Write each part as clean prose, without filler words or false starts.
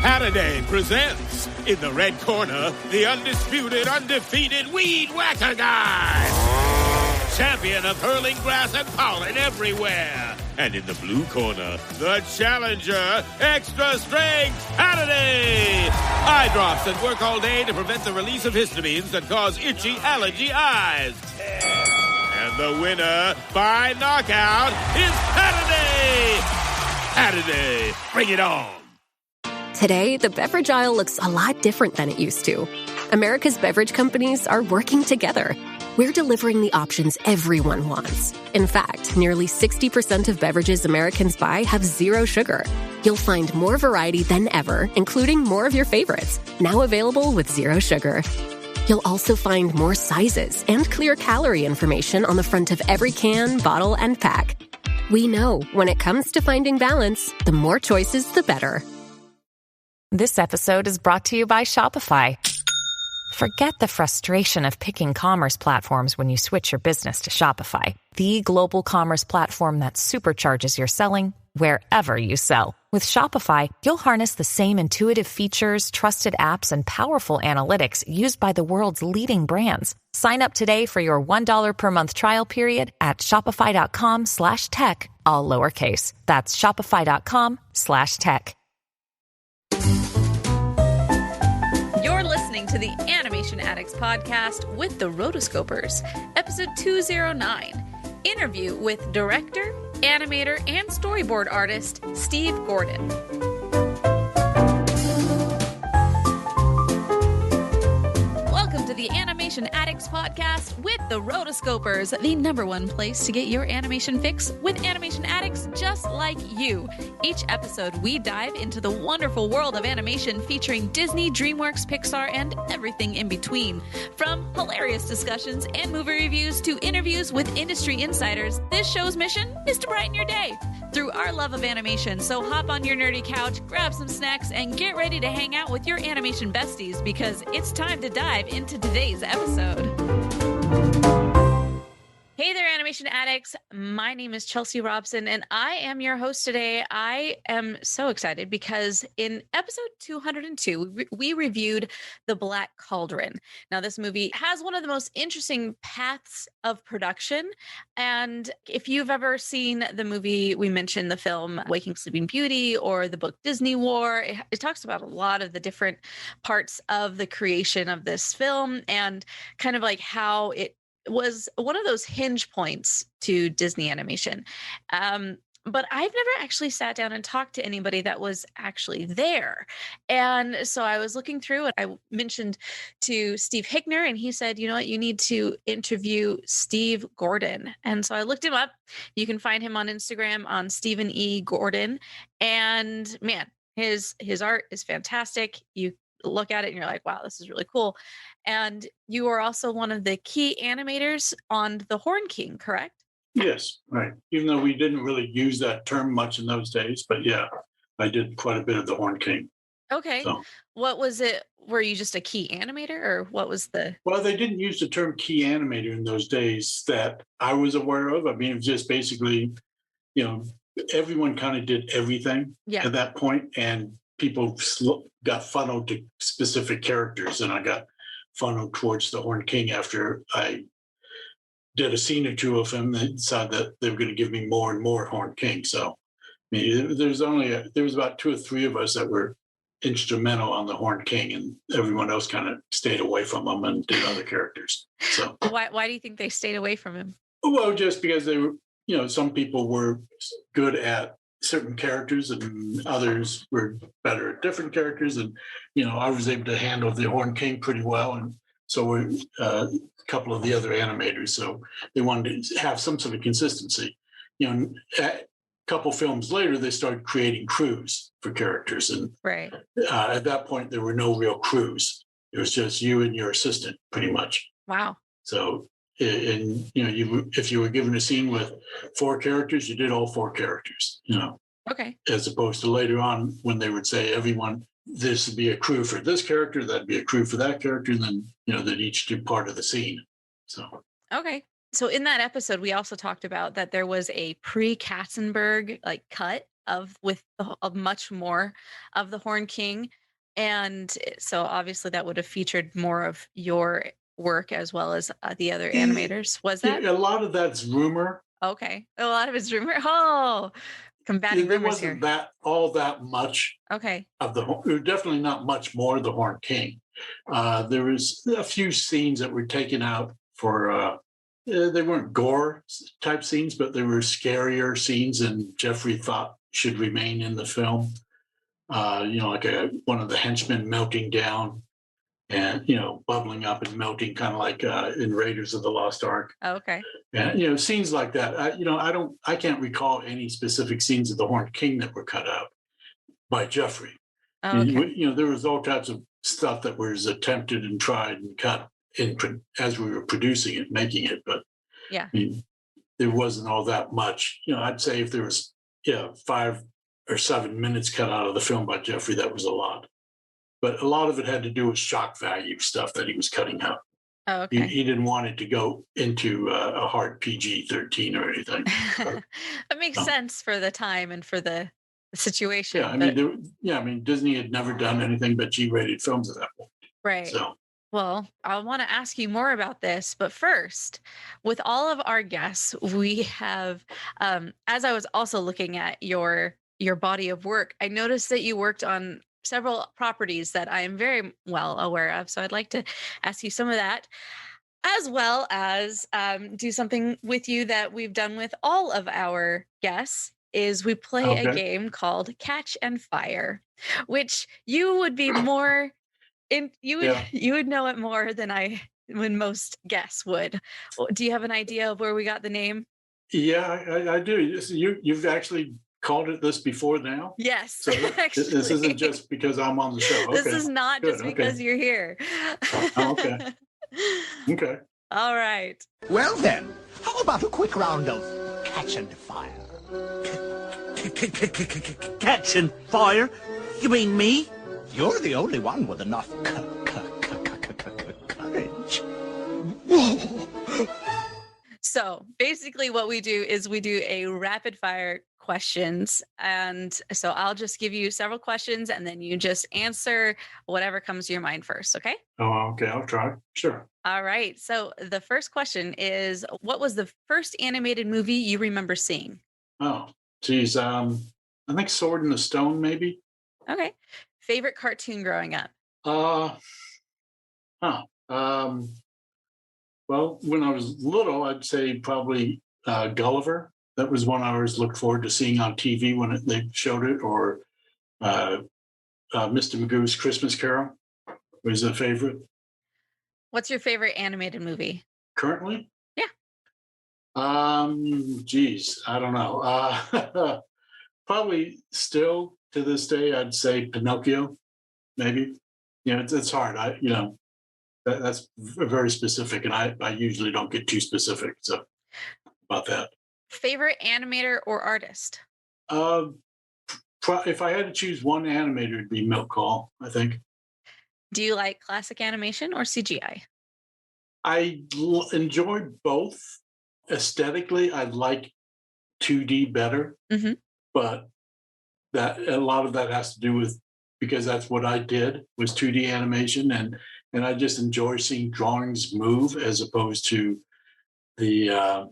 Saturday presents, in the red corner, the undisputed, undefeated Weed Whacker Guy. Champion of hurling grass and pollen everywhere. And in the blue corner, the challenger, extra strength Saturday. Eye drops that work all day to prevent the release of histamines that cause itchy allergy eyes. And the winner by knockout is Saturday. Saturday, bring it on. Today, the beverage aisle looks a lot different than it used to. America's beverage companies are working together. We're delivering the options everyone wants. In fact, nearly 60% of beverages Americans buy have zero sugar. You'll find more variety than ever, including more of your favorites, now available with zero sugar. You'll also find more sizes and clear calorie information on the front of every can, bottle, and pack. We know when it comes to finding balance, the more choices, the better. This episode is brought to you by Shopify. Forget the frustration of picking commerce platforms when you switch your business to Shopify, the global commerce platform that supercharges your selling wherever you sell. With Shopify, you'll harness the same intuitive features, trusted apps, and powerful analytics used by the world's leading brands. Sign up today for your $1 per month trial period at shopify.com/tech, all lowercase. That's shopify.com/tech. You're listening to the Animation Addicts Podcast with the Rotoscopers, episode 209, interview with director, animator, and storyboard artist Steve Gordon. Welcome to the Animation Addicts Podcast with the Rotoscopers, the #1 place to get your animation fix with animation addicts just like you. Each episode, we dive into the wonderful world of animation featuring Disney, DreamWorks, Pixar, and everything in between. From hilarious discussions and movie reviews to interviews with industry insiders, this show's mission is to brighten your day through our love of animation. So hop on your nerdy couch, grab some snacks, and get ready to hang out with your animation besties because it's time to dive into today's episode. Hey there, animation addicts. My name is Chelsea Robson, and I am your host today. I am so excited because in episode 202, we reviewed The Black Cauldron. Now, this movie has one of the most interesting paths of production. And if you've ever seen the movie, we mentioned the film Waking Sleeping Beauty or the book Disney War. It talks about a lot of the different parts of the creation of this film and kind of like how it was one of those hinge points to Disney animation. But I've never actually sat down and talked to anybody that was actually there. And so I was looking through and I mentioned to Steve Hickner and he said, you know what, you need to interview Steve Gordon. And so I looked him up. You can find him on Instagram on Stephen E. Gordon. And man, his art is fantastic. You look at it and you're like, wow, this is really cool. And you are also one of the key animators on The Horn King, correct? Yes, right. Even though we didn't really use that term much in those days, but yeah, I did quite a bit of The Horn King. Okay. So, what was it? Were you just a key animator or what was the... Well, they didn't use the term key animator in those days that I was aware of. I mean, it was just basically, everyone kind of did everything at that point, and people got funneled to specific characters, and I got funneled towards the Horn King after I did a scene or two of him. They decided that they were going to give me more and more Horn King. So I mean, there was about 2 or 3 of us that were instrumental on the Horn King, and everyone else kind of stayed away from him and did other characters. So why do you think they stayed away from him? Well, just because they were, some people were good at certain characters and others were better at different characters. And, I was able to handle the Horn King pretty well. And so were a couple of the other animators. So they wanted to have some sort of consistency. A couple films later, they started creating crews for characters. And at that point, there were no real crews. It was just you and your assistant pretty much. Wow. So, if you were given a scene with 4 characters, you did all 4 characters, Okay. As opposed to later on when they would say everyone, this would be a crew for this character, that'd be a crew for that character, and then, they'd each do part of the scene. So. Okay. So in that episode, we also talked about that there was a pre-Katzenberg cut of much more of the Horn King. And so obviously that would have featured more of your work as well as the other animators. Was that? Yeah, a lot of that's rumor. Okay. A lot of it's rumor. Oh, combating there rumors wasn't here. that much. Okay. Definitely not much more of the Horn King. There was a few scenes that were taken out for. They weren't gore type scenes, but they were scarier scenes, and Jeffrey thought should remain in the film. Like one of the henchmen melting down and, bubbling up and melting, kind of like in Raiders of the Lost Ark. Oh, okay. And, scenes like that. I can't recall any specific scenes of the Horned King that were cut out by Jeffrey. Oh, okay. There was all types of stuff that was attempted and tried and cut as we were producing it, making it. But yeah, there wasn't all that much. I'd say if there was 5 or 7 minutes cut out of the film by Jeffrey, that was a lot. But a lot of it had to do with shock value stuff that he was cutting out. Oh, okay. He didn't want it to go into a hard PG-13 or anything. That makes sense for the time and for the situation. Yeah, I mean, Disney had never done anything but G-rated films at that point. Right. So, well, I want to ask you more about this, but first, with all of our guests, we have, as I was also looking at your body of work, I noticed that you worked on several properties that I am very well aware of. So I'd like to ask you some of that, as well as do something with you that we've done with all of our guests, is we play a game called Catch and Fire, which you would be more you would know it more than most guests would. Do you have an idea of where we got the name? Yeah, I do. You've actually called it this before now? Yes. So this isn't just because I'm on the show. This is not just because you're here. Okay. Okay. All right. Well then, how about a quick round of Catch and Fire? Catch and Fire? You mean me? You're the only one with enough courage. So basically what we do is we do a rapid fire questions. And so I'll just give you several questions and then you just answer whatever comes to your mind first. Okay? Oh, okay. I'll try. Sure. All right. So the first question is, what was the first animated movie you remember seeing? Oh, geez. I think Sword in the Stone, maybe. Okay. Favorite cartoon growing up? Well, when I was little, I'd say probably Gulliver. That was one I always looked forward to seeing on TV when they showed it, or Mr. Magoo's Christmas Carol was a favorite. What's your favorite animated movie? Currently? Yeah. Geez, I don't know. Probably still to this day, I'd say Pinocchio, maybe. It's hard. That's very specific, and I usually don't get too specific. So about that. Favorite animator or artist? If I had to choose one animator, it'd be Milk Call, I think. Do you like classic animation or CGI? I enjoy both. Aesthetically, I like 2D better, but that a lot of that has to do with because that's what I did was 2D animation, and I just enjoy seeing drawings move as opposed to the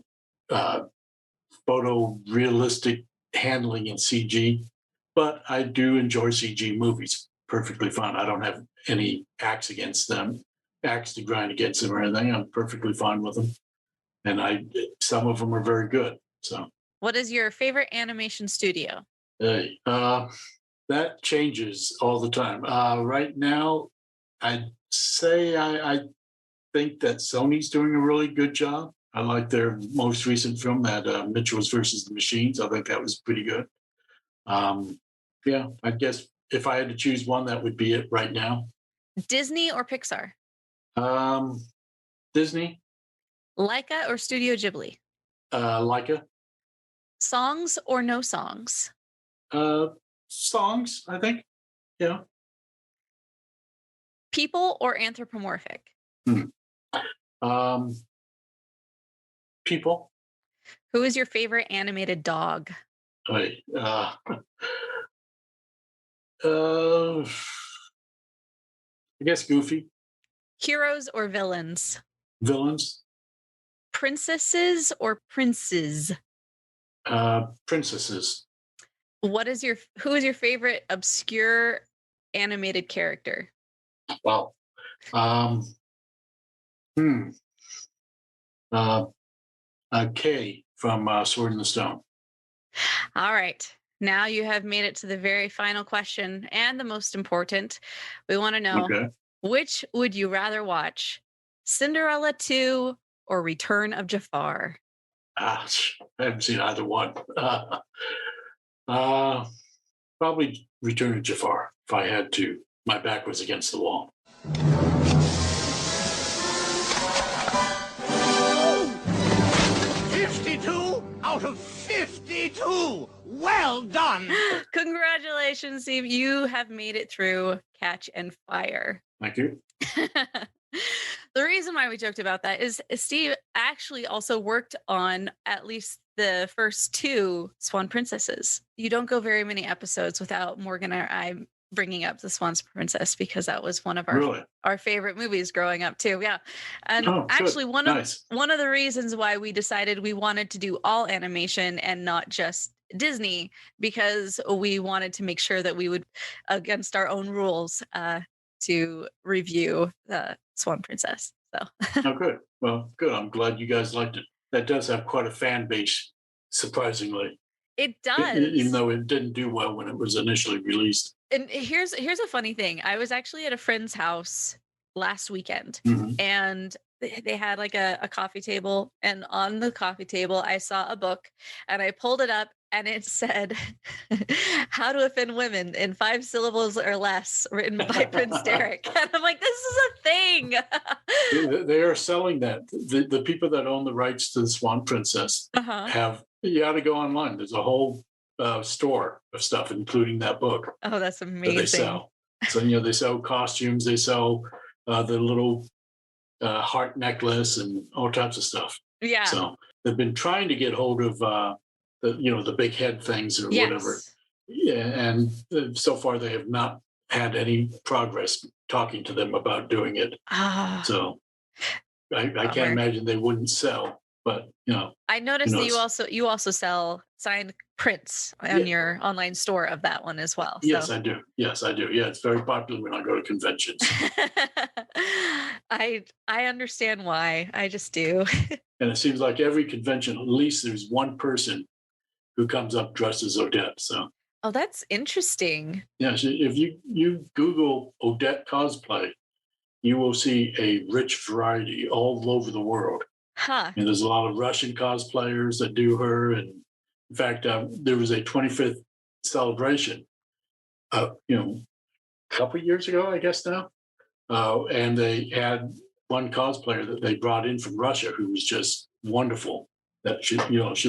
photorealistic handling in CG. But I do enjoy CG movies. Perfectly fine. I don't have any axe to grind against them or anything. I'm perfectly fine with them. And some of them are very good. So what is your favorite animation studio? That changes all the time. Right now, I'd say I think that Sony's doing a really good job. I like their most recent film, that Mitchell's versus the Machines. I think that was pretty good. I guess if I had to choose one, that would be it right now. Disney or Pixar? Disney. Leica or Studio Ghibli? Leica. Songs or no songs? Songs, I think. Yeah. People or anthropomorphic? People. Who is your favorite animated dog? Wait, I guess Goofy. Heroes or villains? Villains. Princesses or princes? Princesses. Who is your favorite obscure animated character? Well, Kay from Sword in the Stone. All right. Now you have made it to the very final question and the most important. We want to know, which would you rather watch? Cinderella 2 or Return of Jafar? I haven't seen either one. Probably Return of Jafar if I had to. My back was against the wall. 52 out of 52. Well done. Congratulations, Steve. You have made it through Catch and Fire. Thank you. The reason why we joked about that is Steve actually also worked on at least the first 2 Swan Princesses. You don't go very many episodes without Morgan or I bringing up the Swan Princess, because that was one of our favorite movies growing up too. Yeah. And actually one of the reasons why we decided we wanted to do all animation and not just Disney, because we wanted to make sure that we would, against our own rules, to review the Swan Princess. So Oh, good. Well, good. I'm glad you guys liked it. That does have quite a fan base, surprisingly. It does. Even though it didn't do well when it was initially released. And here's a funny thing. I was actually at a friend's house last weekend, and they had like a coffee table, and on the coffee table I saw a book, and I pulled it up, and it said How to Offend Women in 5 Syllables or Less, written by Prince Derek. And I'm like, this is a thing. They are selling that. The people that own the rights to the Swan Princess you ought to go online. There's a whole store of stuff, including that book. Oh, that's amazing. That they sell. So, they sell costumes, they sell the little heart necklace and all types of stuff. Yeah. So they've been trying to get hold of the big head things or whatever. Yeah, and so far they have not had any progress talking to them about doing it. So I can't imagine they wouldn't sell. But I noticed that you also sell signed prints on your online store of that one as well. So. Yes, I do. Yeah, it's very popular when I go to conventions. I understand why. I just do. And it seems like every convention, at least there's one person who comes up dressed as Odette. So. Oh, that's interesting. Yeah, so if you Google Odette cosplay, you will see a rich variety all over the world. And there's a lot of Russian cosplayers that do her. And in fact, there was a 25th celebration, a couple of years ago, I guess now. And they had one cosplayer that they brought in from Russia who was just wonderful. That she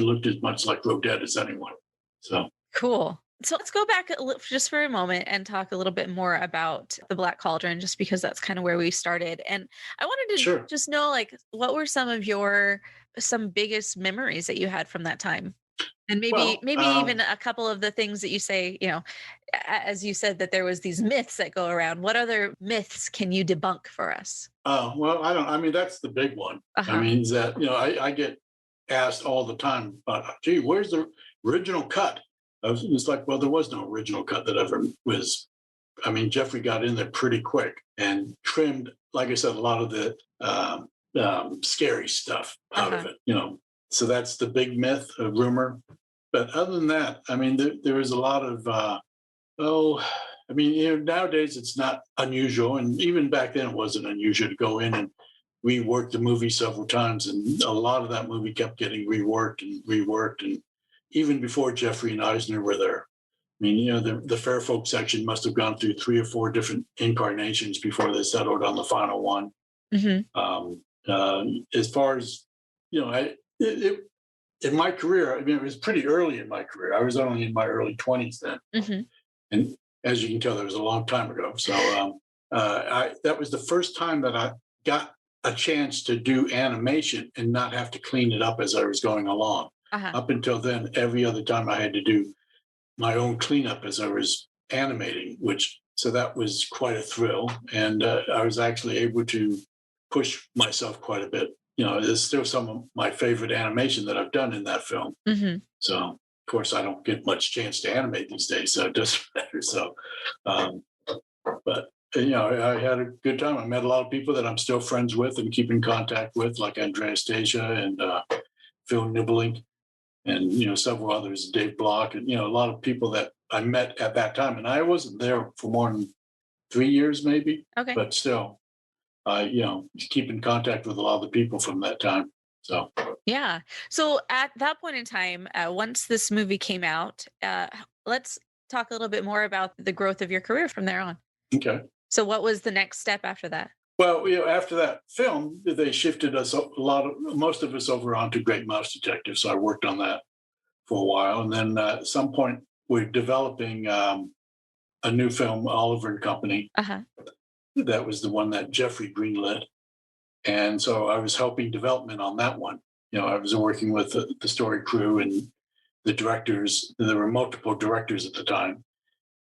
looked as much like Odette as anyone. So cool. So let's go back just for a moment and talk a little bit more about the Black Cauldron, just because that's kind of where we started. And I wanted to just know, like, what were some biggest memories that you had from that time? And maybe even a couple of the things that you say, as you said that there was these myths that go around. What other myths can you debunk for us? That's the big one. I mean, is that, I get asked all the time about, gee, where's the original cut? It's like, well, there was no original cut that ever was. I mean, Jeffrey got in there pretty quick and trimmed, like I said, a lot of the scary stuff out of it, So that's the big myth, a rumor. But other than that, I mean, there is a lot of, nowadays it's not unusual. And even back then it wasn't unusual to go in and rework the movie several times. And a lot of that movie kept getting reworked. And even before Jeffrey and Eisner were there. I mean, the Fair Folk section must have gone through 3 or 4 different incarnations before they settled on the final one. As far as, in my career, I mean, it was pretty early in my career. I was only in my early 20s then. And as you can tell, that was a long time ago. So that was the first time that I got a chance to do animation and not have to clean it up as I was going along. Up until then, every other time I had to do my own cleanup as I was animating, so that was quite a thrill. And I was actually able to push myself quite a bit. There's still some of my favorite animation that I've done in that film. Mm-hmm. So, of course, I don't get much chance to animate these days, so it doesn't matter. So, but I had a good time. I met a lot of people that I'm still friends with and keep in contact with, like Andrea Stasia and Phil Nibbling, and several others, Dave Block, and a lot of people that I met at that time. And I wasn't there for more than 3 years, maybe. Okay. But still, keep in contact with a lot of the people from that time. So yeah. So at that point in time, once this movie came out, let's talk a little bit more about the growth of your career from there on. Okay. So what was the next step after that? Well, after that film, they shifted most of us over onto Great Mouse Detective. So I worked on that for a while. And then at some point, we're developing a new film, Oliver and Company. Uh-huh. That was the one that Jeffrey greenlit. And so I was helping development on that one. I was working with the story crew and the directors. There were multiple directors at the time.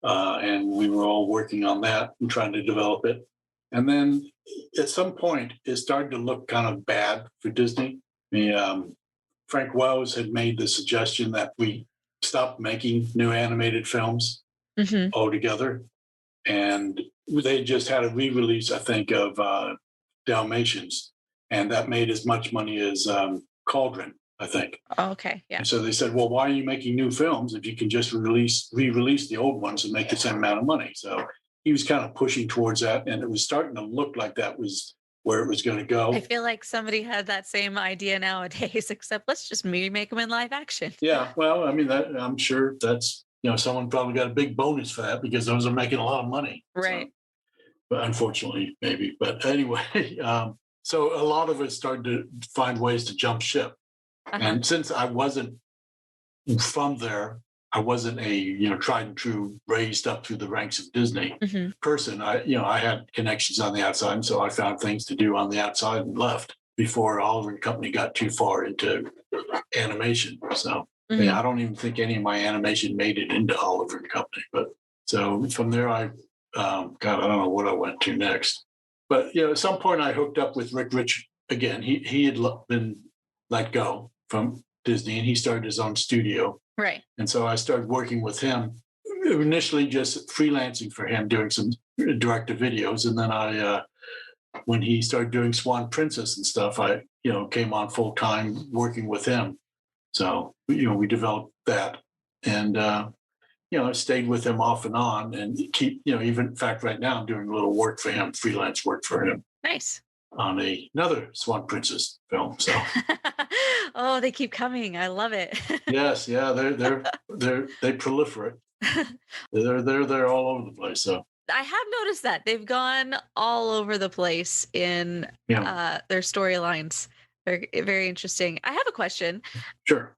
And we were all working on that and trying to develop it. And then at some point, it started to look kind of bad for Disney. Frank Wells had made the suggestion that we stop making new animated films altogether. And they just had a re-release, I think, of Dalmatians. And that made as much money as Cauldron, I think. Oh, okay, yeah. And so they said, well, why are you making new films if you can just re-release the old ones and make the same amount of money? So he was kind of pushing towards that, and it was starting to look like that was where it was going to go. I feel like somebody had that same idea nowadays, except let's just remake them in live action. Yeah, well, I mean, I'm sure that's, someone probably got a big bonus for that because those are making a lot of money. Right. So, but unfortunately, maybe. But anyway, so a lot of us started to find ways to jump ship. Uh-huh. And since I wasn't from there, I wasn't a tried and true, raised up through the ranks of Disney person. I had connections on the outside, and so I found things to do on the outside and left before Oliver and Company got too far into animation. So I don't even think any of my animation made it into Oliver and Company. But so from there, I don't know what I went to next. But at some point, I hooked up with Rick Rich again. He had been let go from Disney, and he started his own studio. Right. And so I started working with him, initially just freelancing for him, doing some director videos. And then when he started doing Swan Princess and stuff, I came on full time working with him. So, we developed that, and, I stayed with him off and on, and keep, even in fact, right now I'm doing a little work for him, freelance work for him. Nice. On another Swan Princess film. So. Oh, they keep coming. I love it. Yes, yeah, they proliferate. They're all over the place. So I have noticed that they've gone all over the place in their storylines. Very, very interesting. I have a question. Sure.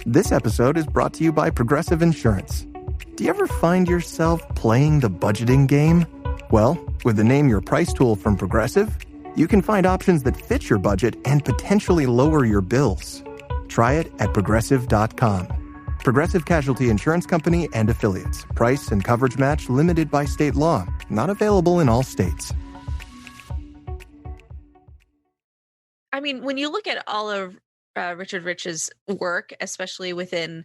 This episode is brought to you by Progressive Insurance. Do you ever find yourself playing the budgeting game? Well, with the Name Your Price tool from Progressive, you can find options that fit your budget and potentially lower your bills. Try it at Progressive.com. Progressive Casualty Insurance Company and Affiliates. Price and coverage match limited by state law. Not available in all states. I mean, when you look at all of Richard Rich's work, especially within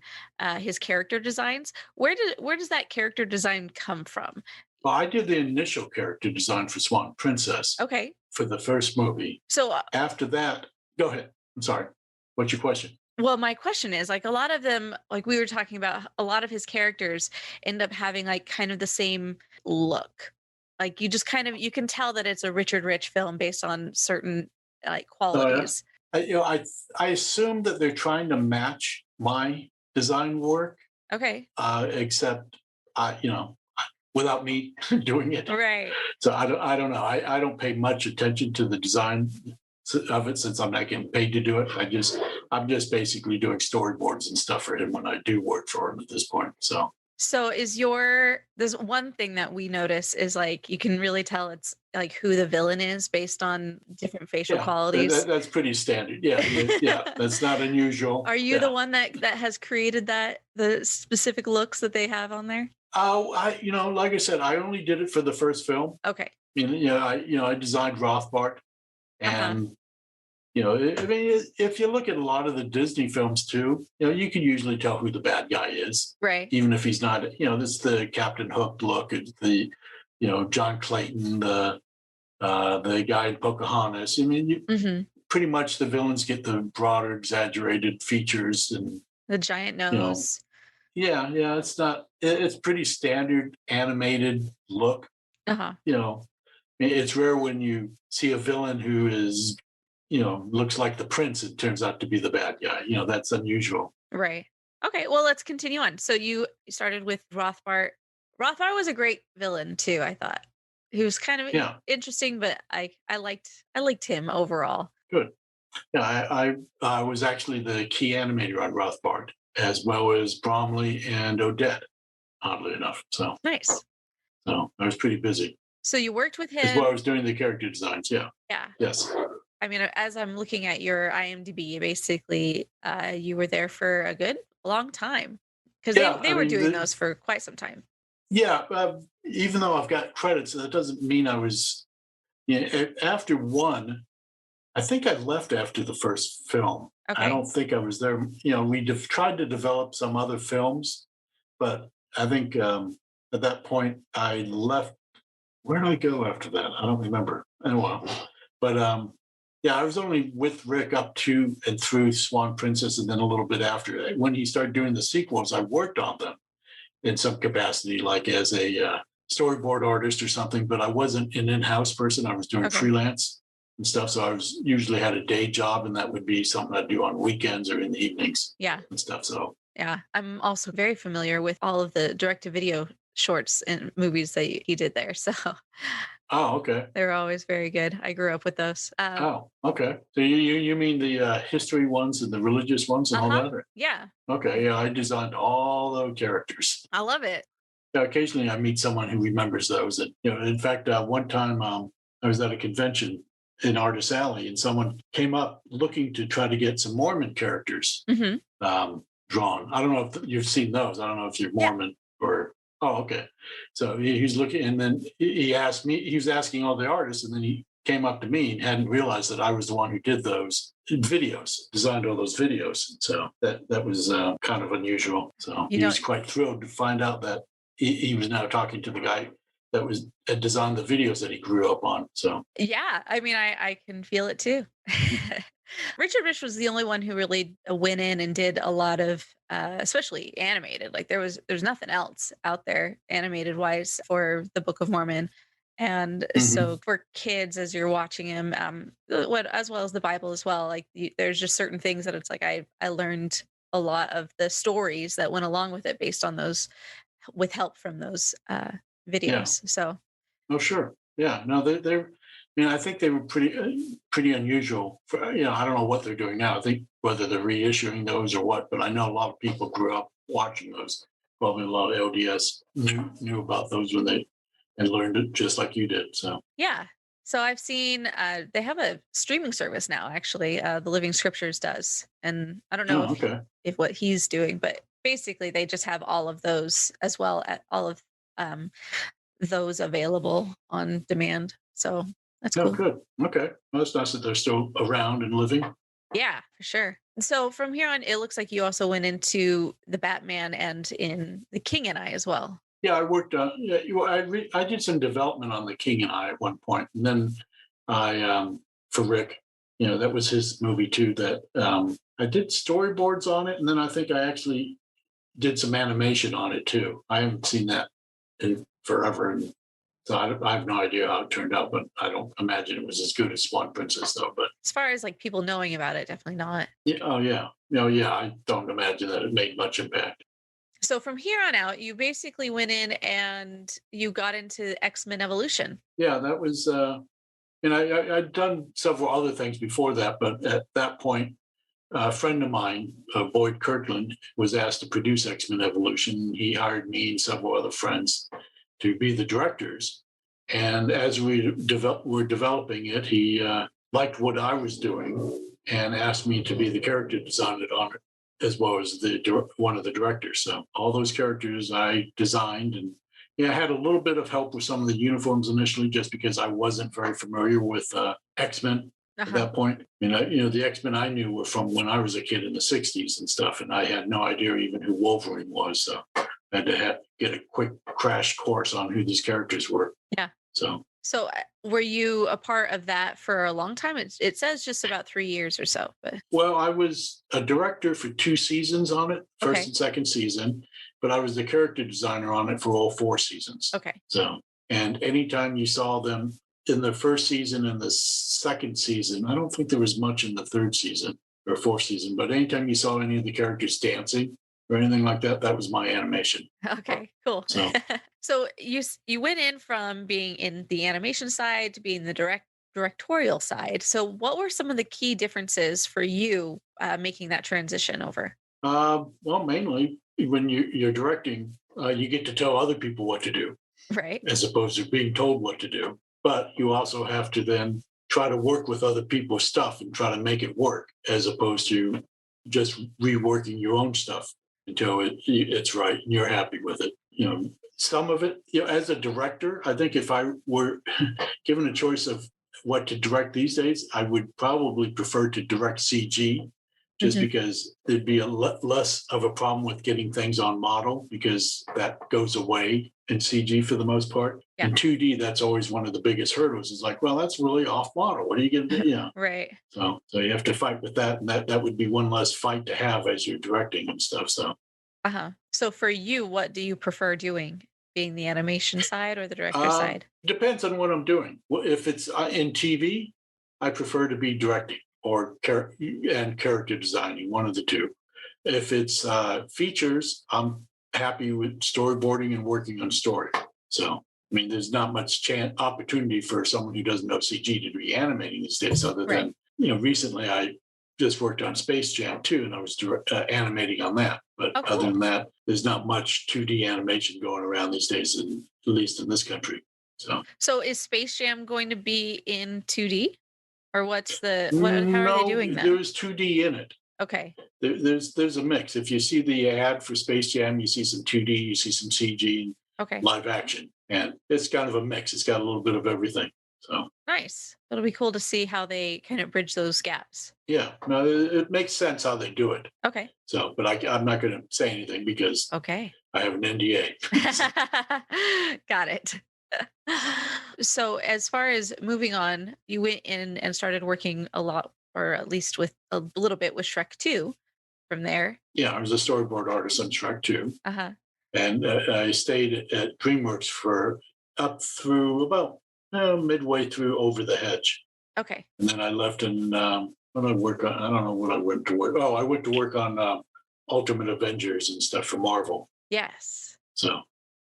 his character designs, where does that character design come from? Well, I did the initial character design for Swan Princess. Okay. For the first movie. So after that, go ahead. I'm sorry. What's your question? Well, my question is, like, a lot of them, like we were talking about, a lot of his characters end up having like kind of the same look. Like you just you can tell that it's a Richard Rich film based on certain like qualities. I assume that they're trying to match my design work. Okay. Except without me doing it. Right. So I don't know. I don't pay much attention to the design of it since I'm not getting paid to do it. I'm just basically doing storyboards and stuff for him when I do work for him at this point. So So there's one thing that we notice is like, you can really tell it's like who the villain is based on different facial qualities. That's pretty standard. Yeah. That's not unusual. Are you the one that has created the specific looks that they have on there? Oh, like I said, I only did it for the first film. Okay. I designed Rothbart, and I mean, if you look at a lot of the Disney films too, you can usually tell who the bad guy is, right? Even if he's not, this is the Captain Hook look, it's the, John Clayton, the guy in Pocahontas. I mean, pretty much the villains get the broader, exaggerated features and the giant nose. It's pretty standard animated look. It's rare when you see a villain who is, looks like the prince and turns out to be the bad guy. That's unusual. Right. Okay, well, let's continue on. So you started with Rothbart. Rothbart was a great villain too, I thought. He was kind of interesting, but I liked him overall. Good. Yeah, I was actually the key animator on Rothbart, as well as Bromley and Odette, oddly enough. So nice. So I was pretty busy. So you worked with him. As well as doing the character designs, yeah. Yeah. Yes. I mean, as I'm looking at your IMDb, basically, you were there for a good long time because they were doing those for quite some time. Yeah, even though I've got credits, that doesn't mean I was. After one, I think I left after the first film. Okay. I don't think I was there. We tried to develop some other films, but I think at that point I left. Where did I go after that? I don't remember. Anyway, but I was only with Rick up to and through Swan Princess, and then a little bit after. When he started doing the sequels, I worked on them in some capacity, like as a storyboard artist or something. But I wasn't an in-house person. I was doing freelance and stuff. So I was usually had a day job, and that would be something I'd do on weekends or in the evenings. Yeah, and stuff. So yeah, I'm also very familiar with all of the direct-to-video shorts and movies that he did there. So oh, okay. They were always very good. I grew up with those. Oh, okay. So you mean the history ones and the religious ones and all that? Yeah. Okay. Yeah, I designed all those characters. I love it. Occasionally I meet someone who remembers those. And, in fact, one time I was at a convention in Artist Alley, and someone came up looking to try to get some Mormon characters drawn. I don't know if you've seen those. I don't know if you're Mormon or... Oh, okay. So he's looking, and then he asked me, he was asking all the artists, and then he came up to me and hadn't realized that I was the one who did those videos, designed all those videos. So that was kind of unusual. So he was quite thrilled to find out that he was now talking to the guy that had designed the videos that he grew up on. So yeah, I mean, I can feel it too. Richard Rich was the only one who really went in and did a lot of, especially animated. Like there's nothing else out there animated wise for the Book of Mormon. And so for kids, as you're watching him, as well as the Bible as well, like there's just certain things that it's like, I learned a lot of the stories that went along with it based on those, with help from those videos. Yeah. So. Oh, sure. Yeah. No, they're I think they were pretty unusual. For, I don't know what they're doing now. I think whether they're reissuing those or what, but I know a lot of people grew up watching those. Probably a lot of LDS knew about those when they learned it just like you did. So yeah. So I've seen they have a streaming service now. Actually, the Living Scriptures does, and I don't know if what he's doing, but basically they just have all of those as well, all of those available on demand. So. That's cool. Good. Okay. Well, it's nice that they're still around and living. Yeah, for sure. So from here on, it looks like you also went into the Batman and in The King and I as well. Yeah, I worked on. I did some development on The King and I at one point, and then I for Rick, that was his movie too. That I did storyboards on it, and then I think I actually did some animation on it too. I haven't seen that in forever, and so I have no idea how it turned out, but I don't imagine it was as good as Swan Princess, though. But as far as like people knowing about it, definitely not. Yeah. Oh, yeah. No, yeah. I don't imagine that it made much impact. So from here on out, you basically went in and you got into X-Men Evolution. Yeah, that was. I'd done several other things before that, but at that point, a friend of mine, Boyd Kirkland, was asked to produce X-Men Evolution. He hired me and several other friends to be the directors. And as we were developing it, he liked what I was doing and asked me to be the character designer on it, as well as one of the directors. So all those characters I designed, and I had a little bit of help with some of the uniforms initially, just because I wasn't very familiar with X-Men at that point. The X-Men I knew were from when I was a kid in the 60s and stuff, and I had no idea even who Wolverine was. So I had to get a quick crash course on who these characters were. Yeah. So were you a part of that for a long time? It says just about 3 years or so. But well, I was a director for 2 seasons on it, first and second season, but I was the character designer on it for all 4 seasons. Okay. So, and anytime you saw them in the first season and the second season, I don't think there was much in the third season or fourth season, but anytime you saw any of the characters dancing or anything like that, that was my animation. Okay, cool. So you went in from being in the animation side to being the directorial side. So what were some of the key differences for you making that transition over? Well, mainly when you're directing, you get to tell other people what to do, right? As opposed to being told what to do. But you also have to then try to work with other people's stuff and try to make it work, as opposed to just reworking your own stuff until it's right and you're happy with it. Some of it, as a director, I think if I were given a choice of what to direct these days, I would probably prefer to direct CG, just because there'd be a less of a problem with getting things on model, because that goes away in CG for the most part. Yeah. In 2D, that's always one of the biggest hurdles. It's like, well, that's really off model. What are you going to do? Right. So you have to fight with that, and that would be one less fight to have as you're directing and stuff. So for you, what do you prefer doing? Being the animation side or the director side? Depends on what I'm doing. If it's in TV, I prefer to be directing or character designing, one of the two. If it's features, I'm happy with storyboarding and working on story. So, there's not much opportunity for someone who doesn't know CG to be animating these days, other than, recently I just worked on Space Jam 2 and I was animating on that. But cool. Other than that, there's not much 2D animation going around these days, at least in this country. So is Space Jam going to be in 2D? Or how are they doing that? There's 2D in it. Okay. There's a mix. If you see the ad for Space Jam, you see some 2D, you see some CG, live action. And it's kind of a mix. It's got a little bit of everything. So nice. It'll be cool to see how they kind of bridge those gaps. Yeah, no, it makes sense how they do it. Okay. So, but I'm not going to say anything because I have an NDA. Got it. So as far as moving on, you went in and started working a lot, or at least with a little bit with Shrek 2 from there. Yeah, I was a storyboard artist on Shrek 2. And I stayed at DreamWorks for up through about midway through Over the Hedge. Okay. And then I left and what I work on, I don't know what I went to work. Oh, I went to work on Ultimate Avengers and stuff for Marvel. Yes. So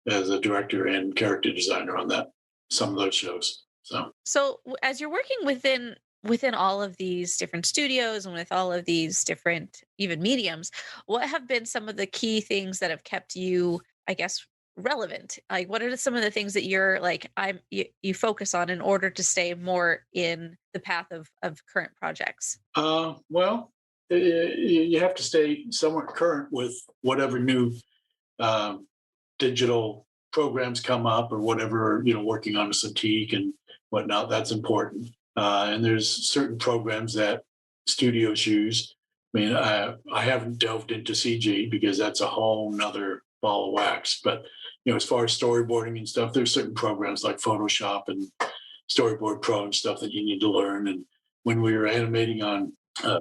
as a director and character designer on some of those shows. So as you're working within all of these different studios and with all of these different even mediums, what have been some of the key things that have kept you, I guess, relevant? Like, what are some of the things that you're like, you focus on in order to stay more in the path of current projects? Well, you have to stay somewhat current with whatever new digital programs come up or whatever, working on a Cintiq and whatnot. That's important. And there's certain programs that studios use. I haven't delved into CG because that's a whole nother ball of wax. But, as far as storyboarding and stuff, there's certain programs like Photoshop and Storyboard Pro and stuff that you need to learn. And when we were animating on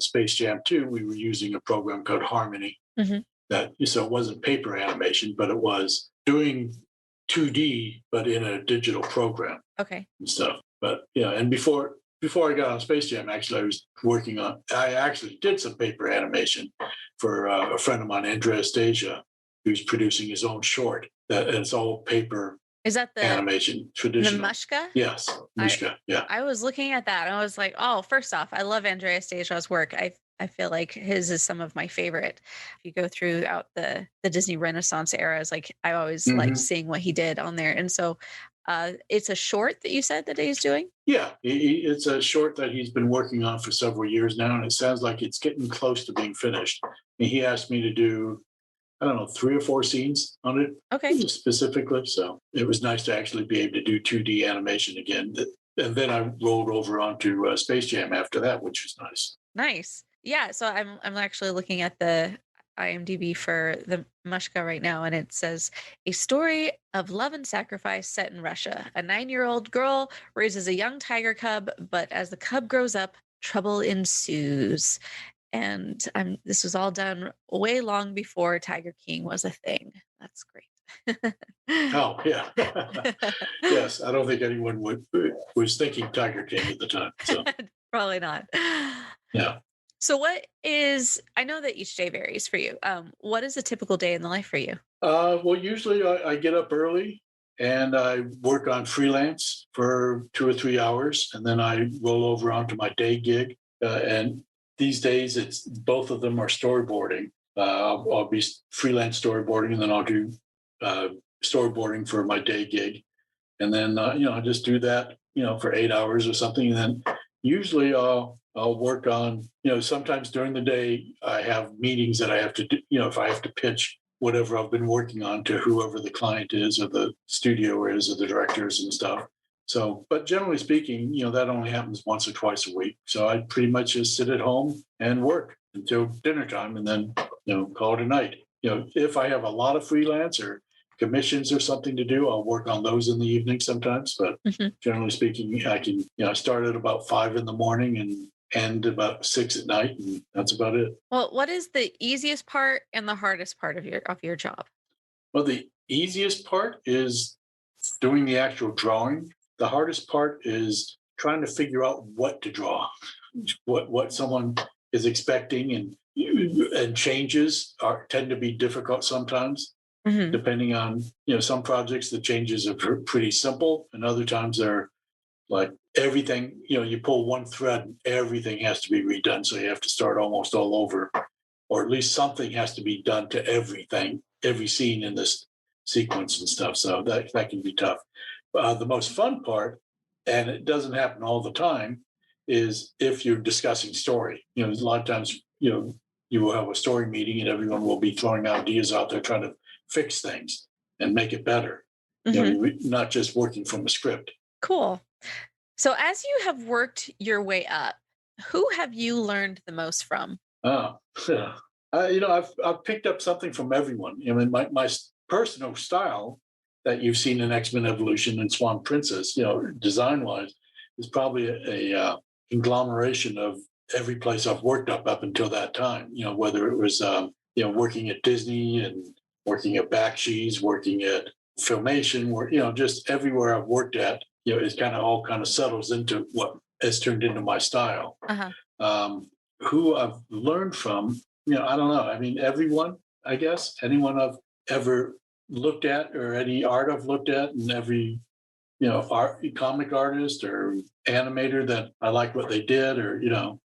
Space Jam 2, we were using a program called Harmony. So it wasn't paper animation, but it was doing 2D, but in a digital program. Okay. And stuff. But, and before I got on Space Jam, actually, I actually did some paper animation for a friend of mine, Anastasia, who's producing his own short. It's all paper. Is that the animation traditional? The Mushka? Yes, Mushka. Yeah. I was looking at that and I was like, oh, first off, I love Andrea Stasia's work. I feel like his is some of my favorite. If you go throughout the Disney Renaissance era, it's like I always liked seeing what he did on there. And so it's a short that you said that he's doing? Yeah, it's a short that he's been working on for several years now, and it sounds like it's getting close to being finished. And he asked me to do, I don't know, 3 or 4 scenes on it specifically. So it was nice to actually be able to do 2D animation again. And then I rolled over onto Space Jam after that, which was nice. Nice. Yeah. So I'm actually looking at the IMDb for the Mushka right now, and it says a story of love and sacrifice set in Russia. A 9-year-old girl raises a young tiger cub, but as the cub grows up, trouble ensues. And this was all done way long before Tiger King was a thing. That's great. Oh, yeah. Yes, I don't think anyone was thinking Tiger King at the time. So. Probably not. Yeah. So I know that each day varies for you. What is a typical day in the life for you? Well, usually I get up early and I work on freelance for 2 or 3 hours, and then I roll over onto my day gig. And these days, both of them are storyboarding. I'll be freelance storyboarding, and then I'll do storyboarding for my day gig. And then, I just do that, for 8 hours or something. And then usually I'll work on, sometimes during the day, I have meetings that I have to do, if I have to pitch whatever I've been working on to whoever the client is or the studio is or the directors and stuff. So, but generally speaking, that only happens once or twice a week. So I pretty much just sit at home and work until dinner time and then, call it a night. If I have a lot of freelance or commissions or something to do, I'll work on those in the evening sometimes. But generally speaking, I can, start at about 5 in the morning and end about 6 at night. And that's about it. Well, what is the easiest part and the hardest part of your job? Well, the easiest part is doing the actual drawing. The hardest part is trying to figure out what to draw, what someone is expecting, and changes tend to be difficult sometimes, depending on, some projects, the changes are pretty simple, and other times they're like everything, you pull one thread and everything has to be redone. So you have to start almost all over, or at least something has to be done to everything, every scene in this sequence and stuff. So that can be tough. The most fun part, and it doesn't happen all the time, is if you're discussing story. A lot of times, you will have a story meeting and everyone will be throwing ideas out there trying to fix things and make it better. Not just working from a script. Cool. So as you have worked your way up, who have you learned the most from? I've picked up something from everyone. My personal style that you've seen in X-Men Evolution and Swan Princess, design-wise, is probably a conglomeration of every place I've worked up until that time. Whether it was, working at Disney and working at Bakshi's, working at Filmation, just everywhere I've worked at, it all settles into what has turned into my style. Who I've learned from, I don't know. I mean, everyone, I guess, anyone I've ever looked at or any art I've looked at, and every comic artist or animator that I like what they did, or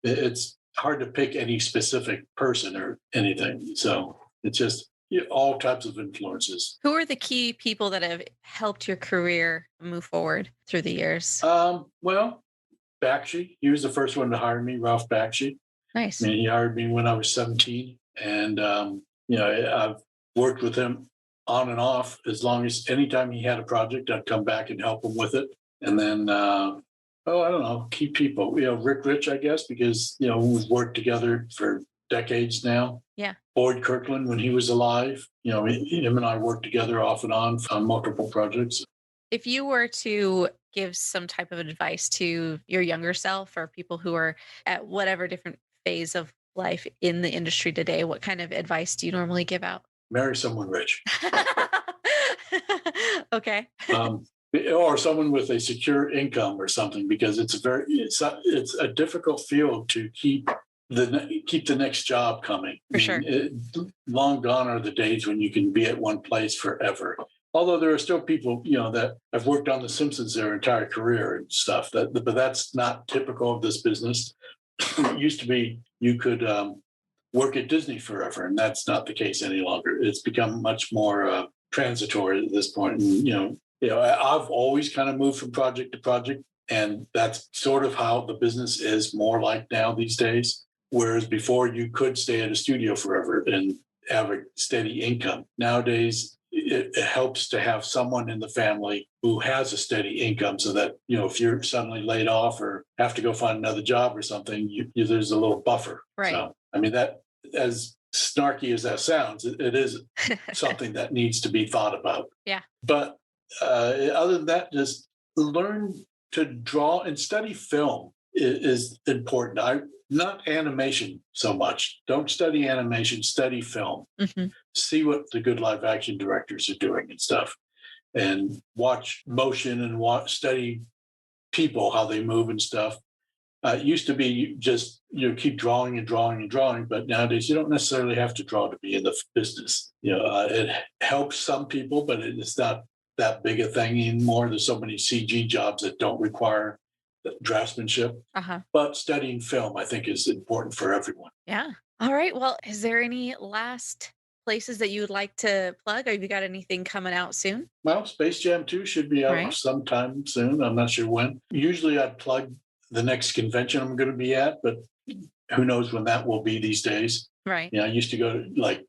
it's hard to pick any specific person or anything. So it's just all types of influences. Who are the key people that have helped your career move forward through the years? Well, Bakshi, he was the first one to hire me, Ralph Bakshi. Nice. I mean, he hired me when I was 17, and I've worked with him on and off anytime he had a project, I'd come back and help him with it. And then, I don't know, key people, Rick Rich, I guess, because, we've worked together for decades now. Yeah. Boyd Kirkland, when he was alive, him and I worked together off and on multiple projects. If you were to give some type of advice to your younger self or people who are at whatever different phase of life in the industry today, what kind of advice do you normally give out? Marry someone rich. Okay. Or someone with a secure income or something, because it's a difficult field to keep the next job coming. For sure. Long gone are the days when you can be at one place forever. Although there are still people, that have worked on The Simpsons their entire career and stuff. But that's not typical of this business. It used to be you could work at Disney forever, and that's not the case any longer. It's become much more transitory at this point. And, I've always kind of moved from project to project, and that's sort of how the business is more like now these days. Whereas before, you could stay at a studio forever and have a steady income. Nowadays, it helps to have someone in the family who has a steady income, so that, if you're suddenly laid off or have to go find another job or something, there's a little buffer. Right. So, that, as snarky as that sounds, it is something that needs to be thought about. Yeah. But other than that, just learn to draw and study film is important. Not animation so much. Don't study animation, study film. Mm-hmm. See what the good live action directors are doing and stuff, and watch motion and study people, how they move and stuff. It used to be just, keep drawing and drawing and drawing, but nowadays you don't necessarily have to draw to be in the business. It helps some people, but it's not that big a thing anymore. There's so many CG jobs that don't require draftsmanship. But studying film, I think, is important for everyone. Yeah. All right. Well, is there any last places that you would like to plug? Or have you got anything coming out soon? Well, Space Jam 2 should be out sometime soon. I'm not sure when. Usually I plug the next convention I'm going to be at, but who knows when that will be these days. Right. I used to go to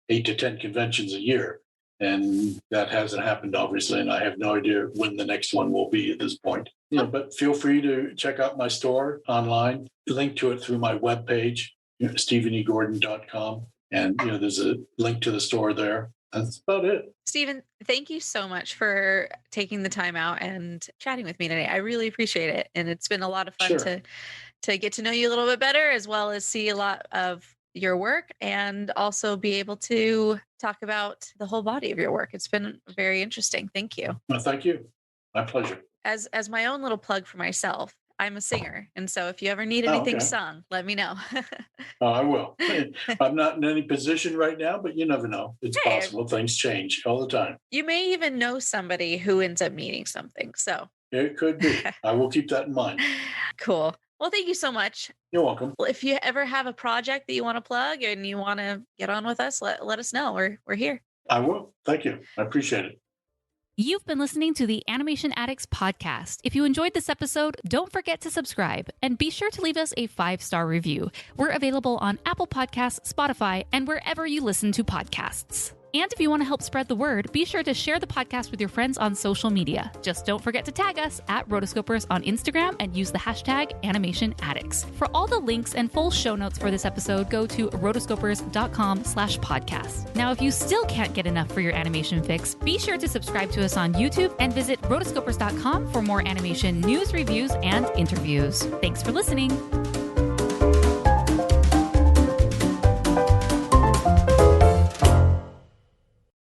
8 to 10 conventions a year. And that hasn't happened, obviously, and I have no idea when the next one will be at this point. But feel free to check out my store online. Link to it through my webpage, StephenEGordon.com. And, there's a link to the store there. That's about it. Stephen, thank you so much for taking the time out and chatting with me today. I really appreciate it. And it's been a lot of fun to get to know you a little bit better, as well as see a lot of your work and also be able to talk about the whole body of your work. It's been very interesting. Thank you. Well, thank you. My pleasure. As my own little plug for myself, I'm a singer. And so if you ever need anything sung, let me know. I will. I'm not in any position right now, but you never know. It's possible. Things change all the time. You may even know somebody who ends up needing something. So it could be. I will keep that in mind. Cool. Well, thank you so much. You're welcome. Well, if you ever have a project that you want to plug and you want to get on with us, let us know. We're here. I will. Thank you. I appreciate it. You've been listening to the Animation Addicts Podcast. If you enjoyed this episode, don't forget to subscribe and be sure to leave us a 5-star review. We're available on Apple Podcasts, Spotify, and wherever you listen to podcasts. And if you want to help spread the word, be sure to share the podcast with your friends on social media. Just don't forget to tag us at Rotoscopers on Instagram and use the hashtag Animation Addicts. For all the links and full show notes for this episode, go to rotoscopers.com/podcast. Now, if you still can't get enough for your animation fix, be sure to subscribe to us on YouTube and visit rotoscopers.com for more animation news, reviews, and interviews. Thanks for listening.